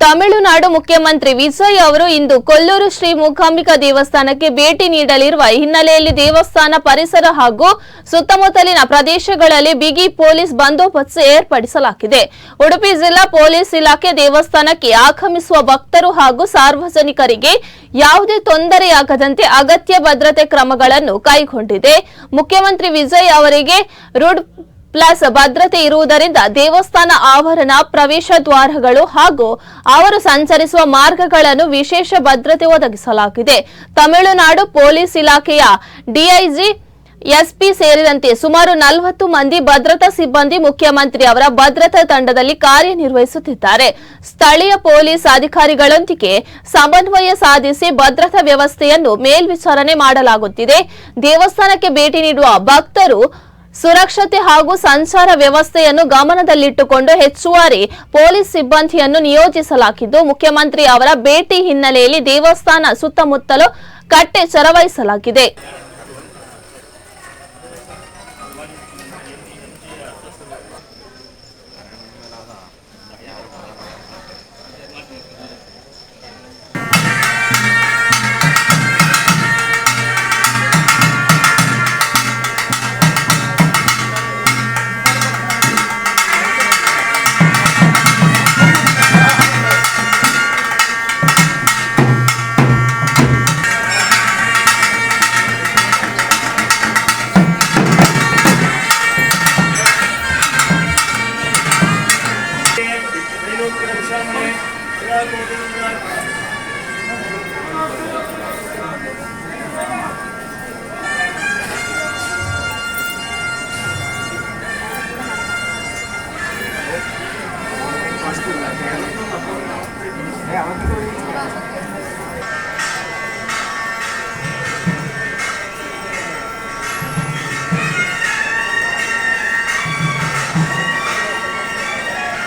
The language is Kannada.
ತಮಿಳುನಾಡು ಮುಖ್ಯಮಂತ್ರಿ ವಿಜಯ್ ಅವರು ಇಂದು ಕೊಲ್ಲೂರು ಶ್ರೀ ಮೂಕಾಂಬಿಕಾ ದೇವಸ್ಥಾನಕ್ಕೆ ಭೇಟಿ ನೀಡಲಿರುವ ಹಿನ್ನೆಲೆಯಲ್ಲಿ ದೇವಸ್ಥಾನ ಪರಿಸರ ಹಾಗೂ ಸುತ್ತಮುತ್ತಲಿನ ಪ್ರದೇಶಗಳಲ್ಲಿ ಬಿಗಿ ಪೊಲೀಸ್ ಬಂದೋಬಸ್ತ್ ಏರ್ಪಡಿಸಲಾಗಿದೆ. ಉಡುಪಿ ಜಿಲ್ಲಾ ಪೊಲೀಸ್ ಇಲಾಖೆ ದೇವಸ್ಥಾನಕ್ಕೆ ಆಗಮಿಸುವ ಭಕ್ತರು ಹಾಗೂ ಸಾರ್ವಜನಿಕರಿಗೆ ಯಾವುದೇ ತೊಂದರೆಯಾಗದಂತೆ ಅಗತ್ಯ ಭದ್ರತೆ ಕ್ರಮಗಳನ್ನು ಕೈಗೊಂಡಿದೆ. ಮುಖ್ಯಮಂತ್ರಿ ವಿಜಯ್ ಅವರಿಗೆ ರೂಡ್ ಪ್ಲಸ್ ಭದ್ರತೆ ಇರುವುದರಿಂದ ದೇವಸ್ಥಾನ ಆವರಣ, ಪ್ರವೇಶ ದ್ವಾರಗಳು ಹಾಗೂ ಅವರು ಸಂಚರಿಸುವ ಮಾರ್ಗಗಳನ್ನು ವಿಶೇಷ ಭದ್ರತೆ ಒದಗಿಸಲಾಗಿದೆ. ತಮಿಳುನಾಡು ಪೊಲೀಸ್ ಇಲಾಖೆಯ ಡಿಐಜಿ, ಎಸ್ಪಿ ಸೇರಿದಂತೆ ಸುಮಾರು 40 ಮಂದಿ ಭದ್ರತಾ ಸಿಬ್ಬಂದಿ ಮುಖ್ಯಮಂತ್ರಿ ಅವರ ಭದ್ರತಾ ತಂಡದಲ್ಲಿ ಕಾರ್ಯನಿರ್ವಹಿಸುತ್ತಿದ್ದಾರೆ. ಸ್ಥಳೀಯ ಪೊಲೀಸ್ ಅಧಿಕಾರಿಗಳೊಂದಿಗೆ ಸಮನ್ವಯ ಸಾಧಿಸಿ ಭದ್ರತಾ ವ್ಯವಸ್ಥೆಯನ್ನು ಮೇಲ್ವಿಚಾರಣೆ ಮಾಡಲಾಗುತ್ತಿದೆ. ದೇವಸ್ಥಾನಕ್ಕೆ ಭೇಟಿ ನೀಡುವ ಭಕ್ತರು ಸುರಕ್ಷತೆ ಹಾಗೂ ಸಂಚಾರ ವ್ಯವಸ್ಥೆಯನ್ನು ಗಮನದಲ್ಲಿಟ್ಟುಕೊಂಡು ಹೆಚ್ಚುವರಿ ಪೊಲೀಸ್ ಸಿಬ್ಬಂದಿಯನ್ನು ನಿಯೋಜಿಸಲಾಗಿದ್ದು, ಮುಖ್ಯಮಂತ್ರಿ ಅವರ ಭೇಟಿ ಹಿನ್ನೆಲೆಯಲ್ಲಿ ದೇವಸ್ಥಾನ ಸುತ್ತಮುತ್ತಲು ಕಟ್ಟೆಚ್ಚರ ವಹಿಸಲಾಗಿದೆ.